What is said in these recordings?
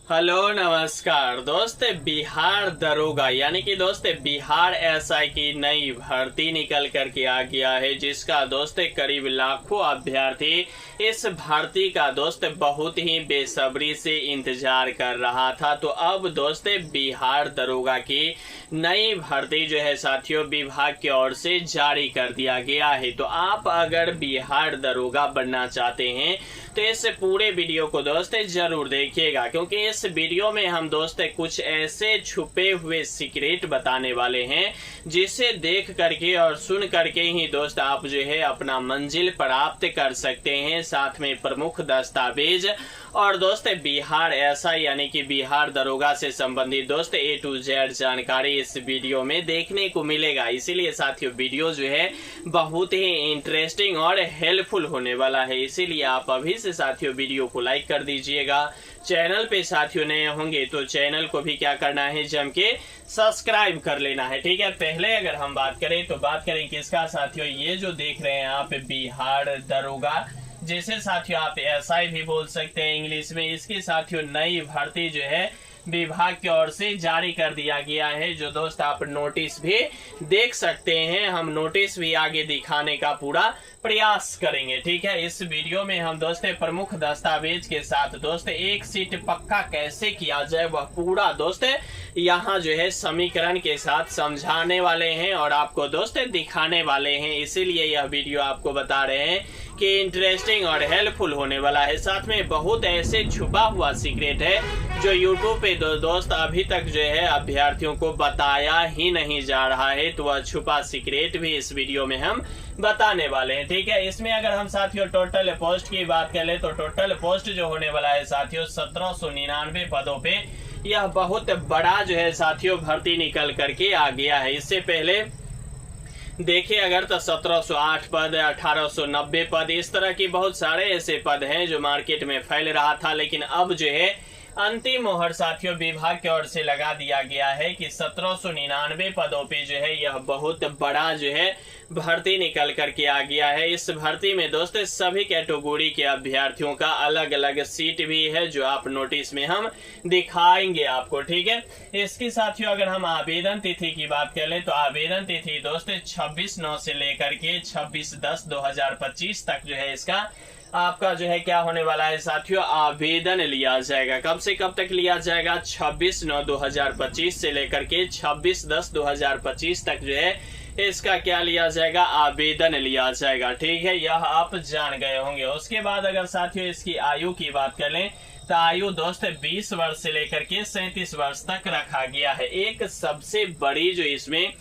Hello नमस्कार दोस्त। बिहार दरोगा यानी कि दोस्त बिहार एसआई की नई भर्ती निकल करके आ गया है, जिसका दोस्त करीब लाखों अभ्यर्थी इस भर्ती का दोस्त बहुत ही बेसब्री से इंतजार कर रहा था। तो अब दोस्त बिहार दरोगा की नई भर्ती जो है साथियों विभाग की ओर से जारी कर दिया गया है। तो आप अगर बिहार दरोगा बनना चाहते हैं तो इस पूरे वीडियो को दोस्त जरूर देखिएगा, क्योंकि इस वीडियो में हम दोस्त कुछ ऐसे छुपे हुए सीक्रेट बताने वाले हैं जिसे देख करके और सुन करके ही दोस्त आप जो है अपना मंजिल प्राप्त कर सकते हैं। साथ में प्रमुख दस्तावेज और दोस्त बिहार ऐसा यानी कि बिहार दरोगा से संबंधित दोस्त A to Z जानकारी इस वीडियो में देखने को मिलेगा। इसीलिए साथियों वीडियो जो है बहुत ही इंटरेस्टिंग और हेल्पफुल होने वाला है। इसीलिए आप अभी से साथियों वीडियो को लाइक कर दीजिएगा। चैनल पे साथियों नए होंगे तो चैनल को भी क्या करना है, जम के सब्सक्राइब कर लेना है। ठीक है, पहले अगर हम बात करें तो बात करें किसका साथियों, ये जो देख रहे हैं आप बिहार दरोगा, जैसे साथियों आप एसआई भी बोल सकते हैं इंग्लिश में। इसकी साथियों नई भर्ती जो है विभाग की ओर से जारी कर दिया गया है, जो दोस्त आप नोटिस भी देख सकते हैं। हम नोटिस भी आगे दिखाने का पूरा प्रयास करेंगे। ठीक है, इस वीडियो में हम दोस्त प्रमुख दस्तावेज के साथ दोस्त एक सीट पक्का कैसे किया जाए वह पूरा दोस्त यहाँ जो है समीकरण के साथ समझाने वाले हैं और आपको दोस्त दिखाने वाले हैं। इसीलिए यह वीडियो आपको बता रहे हैं कि इंटरेस्टिंग और हेल्पफुल होने वाला है। साथ में बहुत ऐसे छुपा हुआ सीक्रेट है जो यूट्यूब पे दोस्त अभी तक जो है अभ्यर्थियों को बताया ही नहीं जा रहा है, तो वह छुपा सीक्रेट भी इस वीडियो में हम बताने वाले हैं। ठीक है, इसमें अगर हम साथियों टोटल पोस्ट की बात कर ले तो टोटल पोस्ट जो होने वाला है साथियों 1799 पदों पे यह बहुत बड़ा जो है साथियों भर्ती निकल करके आ गया है। इससे पहले देखिए अगर तो 1708 पद, 1890 पद, इस तरह की बहुत सारे ऐसे पद हैं जो मार्केट में फैल रहा था। लेकिन अब जो है अंतिम मोहर साथियों विभाग की ओर से लगा दिया गया है कि 1799 पदों पे जो है यह बहुत बड़ा जो है भर्ती निकल करके आ गया है। इस भर्ती में दोस्त सभी कैटेगरी के अभ्यर्थियों का अलग अलग सीट भी है, जो आप नोटिस में हम दिखाएंगे आपको। ठीक है, इसके साथियों अगर हम आवेदन तिथि की बात कर ले तो आवेदन तिथि दोस्त 26/9 से लेकर के 26/10/2025 तक जो है इसका आपका जो है क्या होने वाला है साथियों, आवेदन लिया जाएगा। कब से कब तक लिया जाएगा, 26/9/2025 से लेकर के 26/10/2025 तक जो है इसका क्या लिया जाएगा, आवेदन लिया जाएगा। ठीक है, यह आप जान गए होंगे। उसके बाद अगर साथियों इसकी आयु की बात कर लें तो आयु दोस्त 20 वर्ष से लेकर के 37 वर्ष तक रखा गया है। एक सबसे बड़ी जो इसमें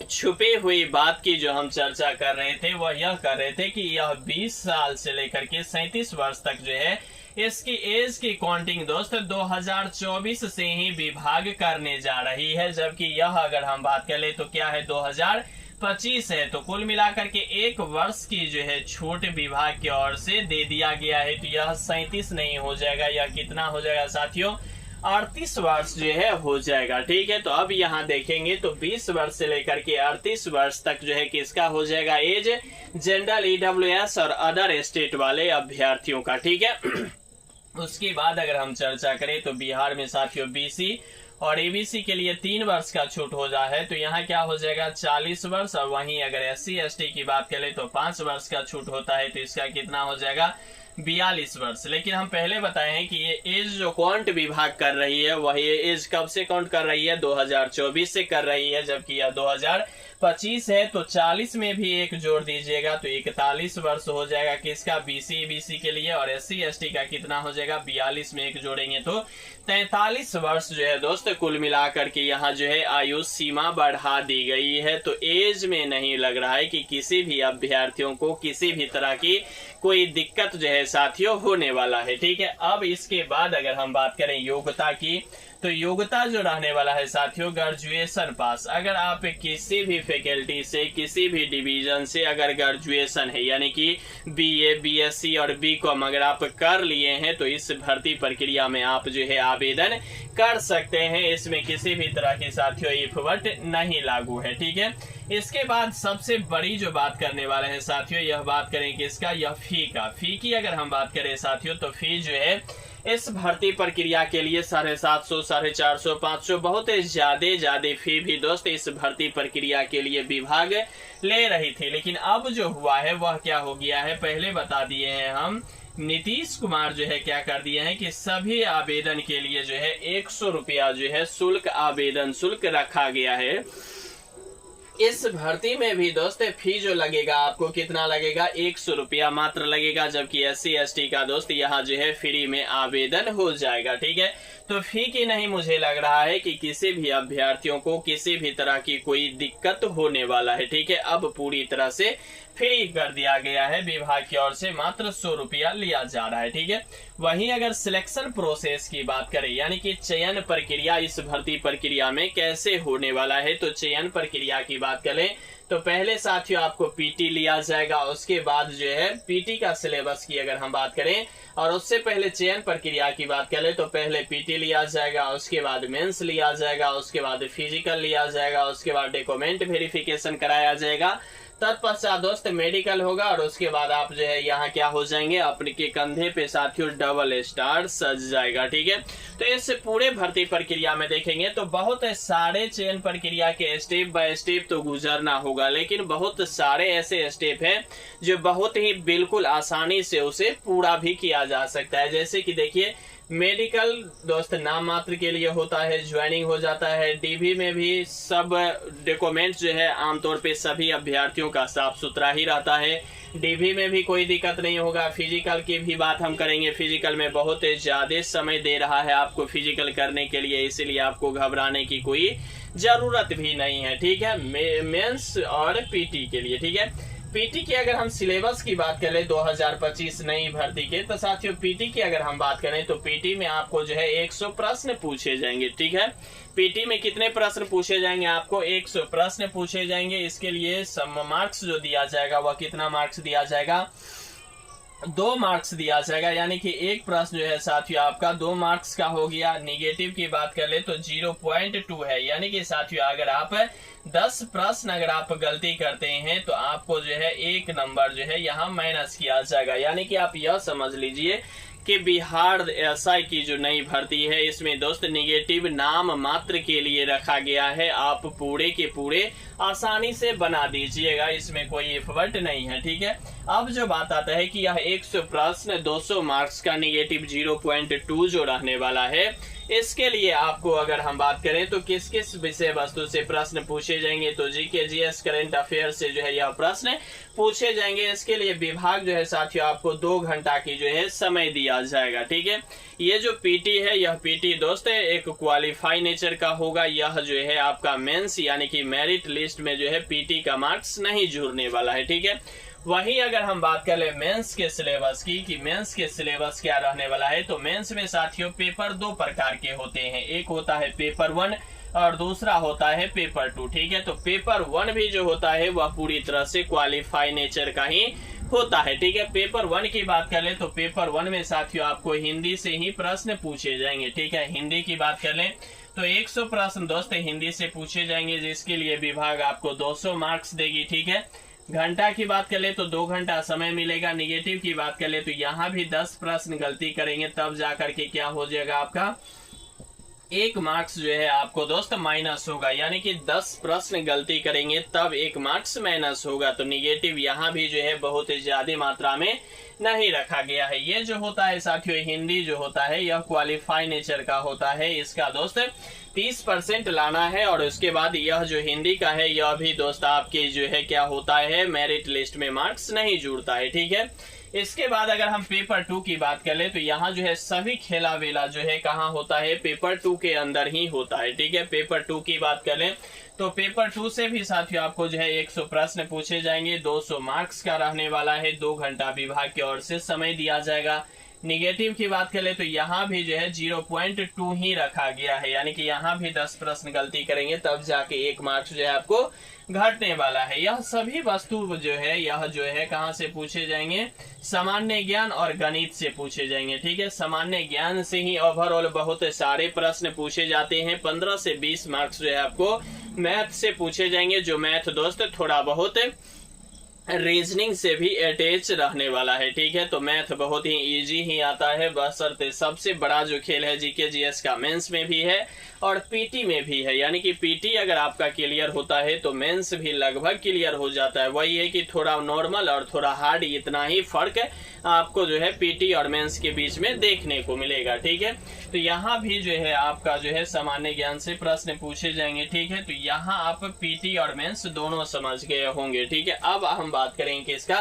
छुपी हुई बात की जो हम चर्चा कर रहे थे वह यह कर रहे थे कि यह 20 साल से लेकर के 37 वर्ष तक जो है इसकी एज की काउंटिंग दोस्त 2024 से ही विभाग करने जा रही है, जबकि यह अगर हम बात कर ले तो क्या है 2025 है। तो कुल मिलाकर के एक वर्ष की जो है छूट विभाग की ओर से दे दिया गया है। तो यह 37 नहीं हो जाएगा, यह कितना हो जाएगा साथियों, 38 वर्ष जो है हो जाएगा। ठीक है, तो अब यहाँ देखेंगे तो 20 वर्ष से लेकर के 38 वर्ष तक जो है किसका हो जाएगा एज, जनरल EWS और अदर स्टेट वाले अभ्यर्थियों का। ठीक है, उसके बाद अगर हम चर्चा करें तो बिहार में साथियों BC और ABC के लिए 3 वर्ष का छूट हो जाए है, तो यहाँ क्या हो जाएगा 40 वर्ष। और वहीं अगर SC ST की बात करें तो 5 वर्ष का छूट होता है, तो इसका कितना हो जाएगा 42 वर्ष। लेकिन हम पहले बताए हैं कि ये एज जो काउंट विभाग कर रही है वह ये एज कब से काउंट कर रही है, 2024 से कर रही है, जबकि यह 2025 है। तो 40 में भी एक जोड़ दीजिएगा तो 41 वर्ष हो जाएगा किसका, BC EBC के लिए। और SC ST का कितना हो जाएगा, 42 में एक जोड़ेंगे तो 43 वर्ष जो है दोस्त कुल मिलाकर के यहाँ जो है आयु सीमा बढ़ा दी गई है। तो एज में नहीं लग रहा है कि किसी भी अभ्यर्थियों को किसी भी तरह की कोई दिक्कत जो है साथियों होने वाला है। ठीक है, अब इसके बाद अगर हम बात करें योग्यता की तो योग्यता जो रहने वाला है साथियों ग्रेजुएशन पास। अगर आप किसी भी फैकल्टी से किसी भी डिवीजन से अगर ग्रेजुएशन है यानी कि BA BSc और BCom अगर आप कर लिए हैं तो इस भर्ती प्रक्रिया में आप जो है आवेदन कर सकते हैं। इसमें किसी भी तरह की साथियों इफवट नहीं लागू है। ठीक है, इसके बाद सबसे बड़ी जो बात करने वाले हैं साथियों, यह बात करें कि इसका यह फी का। फी की अगर हम बात करें साथियों तो फी जो है इस भर्ती प्रक्रिया के लिए 750, 450, 500 बहुत ज्यादा फी भी दोस्त इस भर्ती प्रक्रिया के लिए विभाग ले रही थी। लेकिन अब जो हुआ है वह क्या हो गया है, पहले बता दिए हैं हम, नीतीश कुमार जो है क्या कर दिए हैं कि सभी आवेदन के लिए जो है 100 रुपया जो है शुल्क, आवेदन शुल्क रखा गया है। इस भर्ती में भी दोस्त फी जो लगेगा आपको कितना लगेगा, 100 रुपया मात्र लगेगा, जबकि SC ST का दोस्त यहाँ जो है फ्री में आवेदन हो जाएगा। ठीक है, तो फी की नहीं मुझे लग रहा है कि किसी भी अभ्यर्थियों को किसी भी तरह की कोई दिक्कत होने वाला है। ठीक है, अब पूरी तरह से फ्री कर दिया गया है, विभाग की ओर से मात्र 100 रुपया लिया जा रहा है। ठीक है, वहीं अगर सिलेक्शन प्रोसेस की बात करें, यानी कि चयन प्रक्रिया इस भर्ती प्रक्रिया में कैसे होने वाला है, तो चयन प्रक्रिया की बात करें तो पहले साथियों आपको PT लिया जाएगा, उसके बाद जो है PT का सिलेबस की अगर हम बात करें, और उससे पहले चयन प्रक्रिया की बात करें तो पहले PT लिया जाएगा, उसके बाद मेंस लिया जाएगा, उसके बाद फिजिकल लिया जाएगा, उसके बाद डॉक्यूमेंट वेरिफिकेशन कराया जाएगा, तत्पश्चात दोस्त मेडिकल होगा, और उसके बाद आप जो है यहाँ क्या हो जाएंगे, अपने के कंधे पे साथियों डबल स्टार सज जाएगा। ठीक है, तो इस पूरे भर्ती प्रक्रिया में देखेंगे तो बहुत सारे चयन प्रक्रिया के स्टेप बाय स्टेप तो गुजरना होगा, लेकिन बहुत सारे ऐसे स्टेप हैं जो बहुत ही बिल्कुल आसानी से उसे पूरा भी किया जा सकता है। जैसे कि देखिए, मेडिकल दोस्त नाम मात्र के लिए होता है, ज्वाइनिंग हो जाता है। DV में भी सब डॉक्यूमेंट जो है आमतौर पे सभी अभ्यर्थियों का साफ सुथरा ही रहता है, DV में भी कोई दिक्कत नहीं होगा। फिजिकल की भी बात हम करेंगे, फिजिकल में बहुत ज्यादा समय दे रहा है आपको फिजिकल करने के लिए, इसीलिए आपको घबराने की कोई जरूरत भी नहीं है। ठीक है, मेंस और PT के लिए। ठीक है, PT की अगर हम सिलेबस की बात करें 2025 नई भर्ती के, तो साथियों PT की अगर हम बात करें तो PT में आपको जो है 100 प्रश्न पूछे जाएंगे। ठीक है, PT में कितने प्रश्न पूछे जाएंगे, आपको 100 प्रश्न पूछे जाएंगे। इसके लिए मार्क्स जो दिया जाएगा वह कितना मार्क्स दिया जाएगा, 2 मार्क्स दिया जाएगा, यानी कि एक प्रश्न जो है साथियों आपका 2 मार्क्स का हो गया। निगेटिव की बात कर ले तो 0.2 है, यानी कि साथियों अगर आप 10 प्रश्न अगर आप गलती करते हैं तो आपको जो है 1 नंबर जो है यहाँ माइनस किया जाएगा। यानी कि आप यह समझ लीजिए कि बिहार SI की जो नई भर्ती है इसमें दोस्त निगेटिव नाम मात्र के लिए रखा गया है, आप पूरे के पूरे आसानी से बना दीजिएगा, इसमें कोई एफर्ट नहीं है। ठीक है, अब जो बात आता है कि यह 100 प्रश्न 200 मार्क्स का निगेटिव 0.2 जो रहने वाला है, इसके लिए आपको अगर हम बात करें तो किस किस विषय वस्तु से प्रश्न पूछे जाएंगे, तो GK GS करंट अफेयर से जो है यह प्रश्न पूछे जाएंगे। इसके लिए विभाग जो है साथियों आपको 2 घंटा की जो है समय दिया जाएगा। ठीक है, ये जो PT है यह PT दोस्त एक क्वालिफाई नेचर का होगा, यह जो है आपका मेंस यानी कि मेरिट लिस्ट में जो है PT का मार्क्स नहीं जुड़ने वाला है। ठीक है, वहीं अगर हम बात कर ले मेंस के सिलेबस की कि मेंस के सिलेबस क्या रहने वाला है, तो मेंस में साथियों पेपर 2 प्रकार के होते हैं, एक होता है पेपर 1 और दूसरा होता है पेपर 2। ठीक है, तो पेपर 1 भी जो होता है वह पूरी तरह से क्वालिफाई नेचर का ही होता है। ठीक है, पेपर 1 की बात कर ले तो पेपर 1 में साथियों आपको हिंदी से ही प्रश्न पूछे जाएंगे। ठीक है, हिंदी की बात कर ले तो 100 प्रश्न दोस्त हिंदी से पूछे जाएंगे, जिसके लिए विभाग आपको 200 मार्क्स देगी। ठीक है, घंटा की बात कर ले तो 2 घंटा समय मिलेगा। निगेटिव की बात कर ले तो यहाँ भी 10 प्रश्न गलती करेंगे तब जाकर के क्या हो जाएगा, आपका 1 मार्क्स जो है आपको दोस्त माइनस होगा, यानी कि 10 प्रश्न गलती करेंगे तब 1 मार्क्स माइनस होगा। तो निगेटिव यहाँ भी जो है बहुत ही ज्यादा मात्रा में नहीं रखा गया है। ये जो होता है साथियों हिंदी जो होता है यह क्वालिफाई नेचर का होता है, इसका दोस्त 30% लाना है, और उसके बाद यह जो हिंदी का है यह भी दोस्त आपके जो है क्या होता है मेरिट लिस्ट में मार्क्स नहीं जुड़ता है। ठीक है, इसके बाद अगर हम पेपर 2 की बात कर ले तो यहाँ जो है सभी खेला वेला जो है कहाँ होता है, पेपर 2 के अंदर ही होता है। ठीक है, पेपर 2 की बात कर ले तो पेपर 2 से भी साथियों आपको जो है 100 प्रश्न पूछे जाएंगे, 200 मार्क्स का रहने वाला है, 2 घंटा विभाग की ओर से समय दिया जाएगा। निगेटिव की बात करें तो यहाँ भी जो है 0.2 ही रखा गया है, यानी कि यहाँ भी 10 प्रश्न गलती करेंगे तब जाके 1 मार्क्स जो है आपको घटने वाला है। यह सभी वस्तु जो है यह जो है कहाँ से पूछे जाएंगे, सामान्य ज्ञान और गणित से पूछे जाएंगे। ठीक है, सामान्य ज्ञान से ही ओवरऑल बहुत सारे प्रश्न पूछे जाते हैं। 15 से 20 मार्क्स जो है आपको मैथ से पूछे जाएंगे, जो मैथ दोस्त थोड़ा बहुत रीजनिंग से भी अटैच रहने वाला है। ठीक है, तो मैथ बहुत ही इजी ही आता है, बशर्ते सबसे बड़ा जो खेल है जीके जीएस का मेंस में भी है और पीटी में भी है। यानी कि पीटी अगर आपका क्लियर होता है तो मेंस भी लगभग क्लियर हो जाता है। वही है कि थोड़ा नॉर्मल और थोड़ा हार्ड, इतना ही फर्क आपको जो है पीटी और मेंस के बीच में देखने को मिलेगा। ठीक है, तो यहाँ भी जो है आपका जो है सामान्य ज्ञान से प्रश्न पूछे जाएंगे। ठीक है, तो यहाँ आप पीटी और मेंस दोनों समझ गए होंगे। ठीक है, अब हम बात करेंगे इसका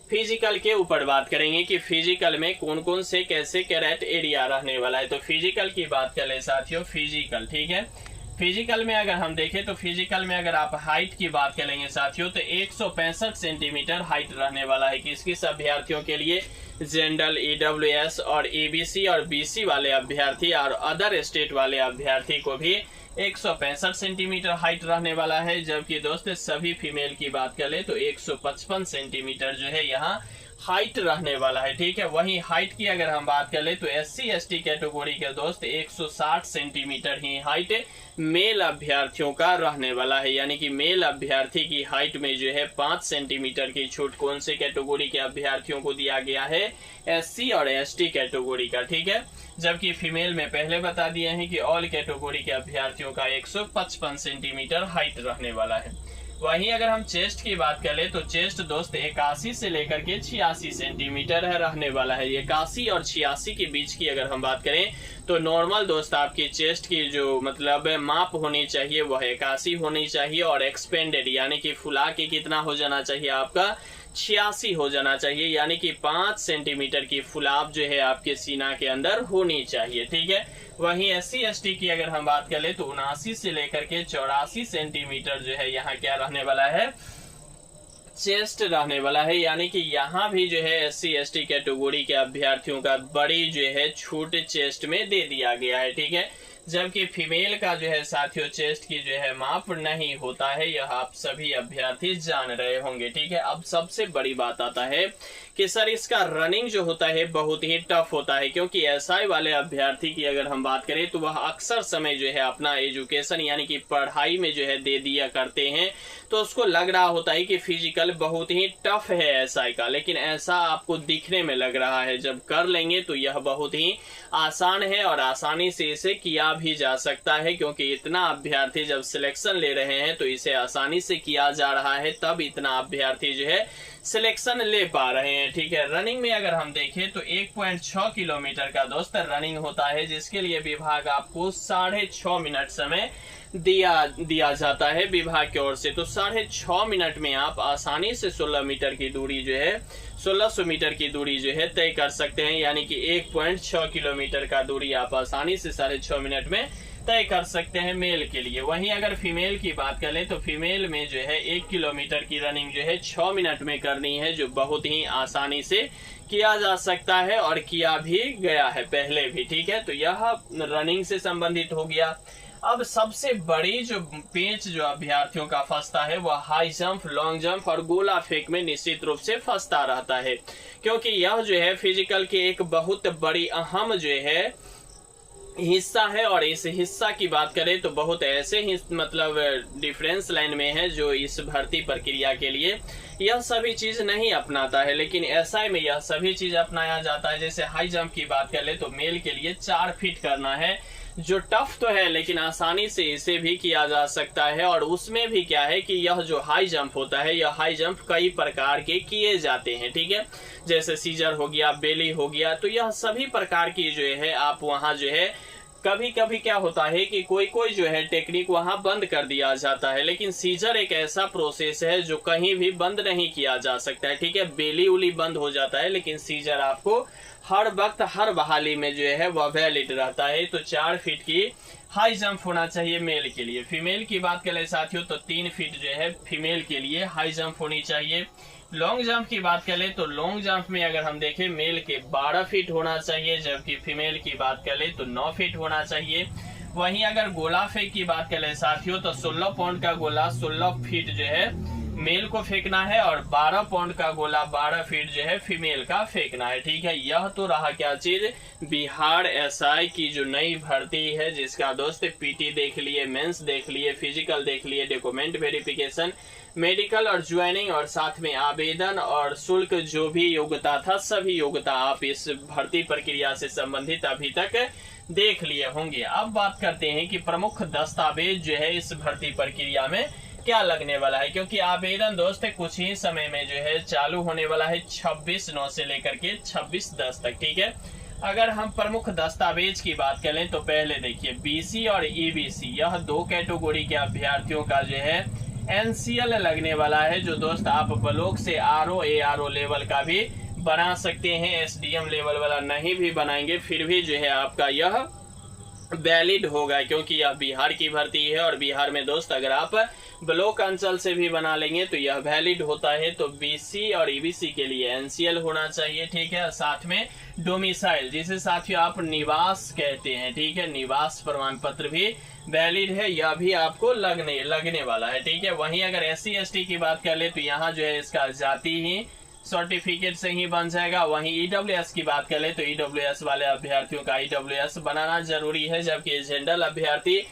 फिजिकल के ऊपर बात करेंगे कि फिजिकल में कौन कौन से कैसे कैरेट एरिया रहने वाला है। तो फिजिकल की बात करें साथियों, फिजिकल, ठीक है, फिजिकल में अगर हम देखें तो फिजिकल में अगर आप हाइट की बात करेंगे साथियों तो 165 सेंटीमीटर हाइट रहने वाला है। किस किस अभ्यर्थियों के लिए? जनरल, ईडब्ल्यूएस और ईबीसी और बीसी वाले अभ्यर्थी और अदर स्टेट वाले अभ्यर्थी को भी 165 सेंटीमीटर हाइट रहने वाला है। जबकि दोस्त सभी फीमेल की बात करें तो 155 सेंटीमीटर जो है यहाँ हाइट रहने वाला है। ठीक है, वहीं हाइट की अगर हम बात करें तो एससी एसटी कैटेगरी के दोस्त 160 सेंटीमीटर ही हाइट मेल अभ्यर्थियों का रहने वाला है। यानी कि मेल अभ्यर्थी की हाइट में जो है 5 सेंटीमीटर की छूट कौन से कैटेगरी के अभ्यर्थियों को दिया गया है? एससी और एसटी कैटेगरी का। ठीक है, जबकि फीमेल में पहले बता दिए हैं कि ऑल कैटेगरी के अभ्यर्थियों का 155 सेंटीमीटर हाइट रहने वाला है। वहीं अगर हम चेस्ट की बात करें तो चेस्ट दोस्त 81 से लेकर के 86 सेंटीमीटर है रहने वाला है। 81 और 86 के बीच की अगर हम बात करें तो नॉर्मल दोस्त आपकी चेस्ट की जो मतलब माप होनी चाहिए वह 81 होनी चाहिए और एक्सपेंडेड यानी कि फुला के कितना हो जाना चाहिए आपका? 86 हो जाना चाहिए। यानी कि 5 सेंटीमीटर की फुलाव जो है आपके सीना के अंदर होनी चाहिए। ठीक है, वहीं एससी एसटी की अगर हम बात करें तो 79 से लेकर के 84 सेंटीमीटर जो है यहाँ क्या रहने वाला है? चेस्ट रहने वाला है। यानी कि यहाँ भी जो है एससी एसटी कैटेगरी के अभ्यर्थियों का बड़ी जो है छूट चेस्ट में दे दिया गया है। ठीक है, जबकि फीमेल का जो है साथियों चेस्ट की जो है माप नहीं होता है, यह आप सभी अभ्यर्थी जान रहे होंगे। ठीक है, अब सबसे बड़ी बात आता है कि सर इसका रनिंग जो होता है बहुत ही टफ होता है, क्योंकि एसआई वाले अभ्यर्थी की अगर हम बात करें तो वह अक्सर समय जो है अपना एजुकेशन यानी कि पढ़ाई में जो है दे दिया करते हैं, तो उसको लग रहा होता है कि फिजिकल बहुत ही टफ है एसआई का, लेकिन ऐसा आपको दिखने में लग रहा है। जब कर लेंगे तो यह बहुत ही आसान है और आसानी से इसे किया भी जा सकता है, क्योंकि इतना अभ्यर्थी जब सिलेक्शन ले रहे हैं तो इसे आसानी से किया जा रहा है, तब इतना अभ्यर्थी जो है सिलेक्शन ले पा रहे हैं। ठीक है, रनिंग में अगर हम देखें तो 1.6 किलोमीटर का दोस्त रनिंग होता है, जिसके लिए विभाग आपको 6.5 मिनट समय दिया जाता है विभाग की ओर से। तो 6.5 मिनट में आप आसानी से 16 मीटर की दूरी जो है 1600 मीटर की दूरी जो है तय कर सकते हैं। यानी कि 1.6 किलोमीटर का दूरी आप आसानी से 6.5 मिनट में तय कर सकते हैं मेल के लिए। वहीं अगर फीमेल की बात करें तो फीमेल में जो है 1 किलोमीटर की रनिंग जो है 6 मिनट में करनी है, जो बहुत ही आसानी से किया जा सकता है और किया भी गया है पहले भी। ठीक है, तो यह रनिंग से संबंधित हो गया। अब सबसे बड़ी जो पेंच जो अभ्यर्थियों का फंसता है वह हाई जंप, लॉन्ग जंप और गोला फेंक में निश्चित रूप से फंसता रहता है, क्योंकि यह जो है फिजिकल के एक बहुत बड़ी अहम जो है हिस्सा है। और इस हिस्सा की बात करें तो बहुत ऐसे ही मतलब डिफरेंस लाइन में है जो इस भर्ती प्रक्रिया के लिए यह सभी चीज नहीं अपनाता है, लेकिन एसआई में यह सभी चीज अपनाया जाता है। जैसे हाई जंप की बात करें तो मेल के लिए 4 फीट करना है, जो टफ तो है लेकिन आसानी से इसे भी किया जा सकता है। और उसमें भी क्या है कि यह जो हाई जंप होता है, यह हाई जंप कई प्रकार के किए जाते हैं। ठीक है, जैसे सीजर हो गया, बेली हो गया, तो यह सभी प्रकार की जो है आप वहां जो है कभी कभी क्या होता है कि कोई जो है टेक्निक वहां बंद कर दिया जाता है, लेकिन सीजर एक ऐसा प्रोसेस है जो कहीं भी बंद नहीं किया जा सकता है। ठीक है, बेली उली बंद हो जाता है, लेकिन सीजर आपको हर वक्त हर बहाली में जो है वह वैलिड रहता है। तो 4 फीट की हाई जंप होना चाहिए मेल के लिए। फीमेल की बात करें साथियों तो 3 फीट जो है फीमेल के लिए हाई जंप होनी चाहिए। लॉन्ग जंप की बात करें तो लॉन्ग जंप में अगर हम देखें मेल के 12 फीट होना चाहिए, जबकि फीमेल की बात करें तो 9 फीट होना चाहिए। वहीं अगर गोला फेंक की बात करें साथियों तो 16 पाउंड का गोला 16 फीट जो है मेल को फेंकना है और 12 पाउंड का गोला 12 फीट जो है फीमेल का फेंकना है। ठीक है, यह तो रहा क्या चीज, बिहार एसआई की जो नई भर्ती है, जिसका दोस्त पीटी देख लिए, मेंस देख लिए, फिजिकल देख लिए, डॉक्यूमेंट वेरिफिकेशन, मेडिकल और ज्वाइनिंग और साथ में आवेदन और शुल्क, जो भी योग्यता था सभी योग्यता आप इस भर्ती प्रक्रिया से संबंधित अभी तक देख लिए होंगे। अब बात करते हैं कि प्रमुख दस्तावेज जो है इस भर्ती प्रक्रिया में क्या लगने वाला है, क्योंकि आवेदन दोस्त कुछ ही समय में जो है चालू होने वाला है 26/9 से लेकर के 26/10 तक। ठीक है, अगर हम प्रमुख दस्तावेज की बात करें तो पहले देखिए बीसी और ईबीसी, यह 2 कैटेगरी के अभ्यर्थियों का जो है एनसीएल लगने वाला है, जो दोस्त आप ब्लॉक से आरओ एआरओ लेवल का भी बना सकते हैं। एसडीएम लेवल वाला नहीं भी बनाएंगे फिर भी जो है आपका यह वैलिड होगा, क्योंकि यह बिहार की भर्ती है और बिहार में दोस्त अगर आप ब्लॉक अंचल से भी बना लेंगे तो यह वैलिड होता है। तो बीसी और ईबीसी के लिए एनसीएल होना चाहिए। ठीक है, साथ में डोमिसाइल, जिसे साथियों आप निवास कहते हैं, ठीक है, निवास प्रमाण पत्र भी वैलिड है, यह भी आपको लगने वाला है। ठीक है, वहीं अगर SC ST की बात कर ले तो यहाँ जो है इसका जाति ही सर्टिफिकेट से ही बन जाएगा। वहीं ईडब्ल्यूएस की बात करें तो ईडब्ल्यूएस वाले अभ्यर्थियों का ईडब्ल्यूएस बनाना जरूरी है, जबकि जनरल अभ्यर्थी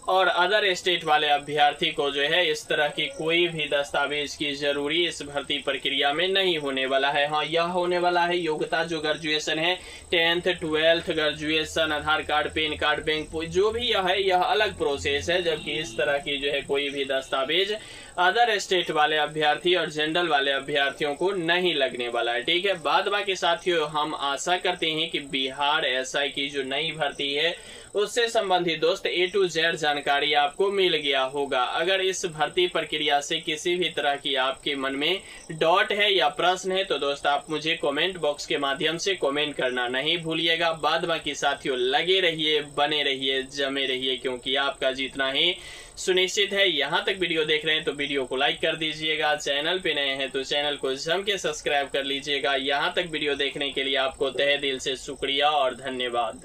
और अदर स्टेट वाले अभ्यर्थी को जो है इस तरह की कोई भी दस्तावेज की जरूरी इस भर्ती प्रक्रिया में नहीं होने वाला है। हाँ, यह होने वाला है योग्यता जो ग्रेजुएशन है, 10th 12th ग्रेजुएशन, आधार कार्ड, पैन कार्ड, बैंक, जो भी यह है यह अलग प्रोसेस है, जबकि इस तरह की जो है कोई भी दस्तावेज अदर स्टेट वाले अभ्यर्थी और जनरल वाले अभ्यर्थियों को नहीं लगने वाला है। ठीक है, बाद बाकी साथियों हम आशा करते हैं कि बिहार एसआई की जो नई भर्ती है उससे संबंधित दोस्त A to Z जानकारी आपको मिल गया होगा। अगर इस भर्ती प्रक्रिया से किसी भी तरह की आपके मन में डाउट है या प्रश्न है तो दोस्त आप मुझे कमेंट बॉक्स के माध्यम से कमेंट करना नहीं भूलिएगा। बाद बाकी साथियों लगे रहिए, बने रहिए, जमे रहिए, क्योंकि आपका जीतना ही सुनिश्चित है। यहाँ तक वीडियो देख रहे हैं तो वीडियो को लाइक कर दीजिएगा, चैनल पे नए हैं तो चैनल को जम के सब्सक्राइब कर लीजिएगा। यहाँ तक वीडियो देखने के लिए आपको तहे दिल से शुक्रिया और धन्यवाद।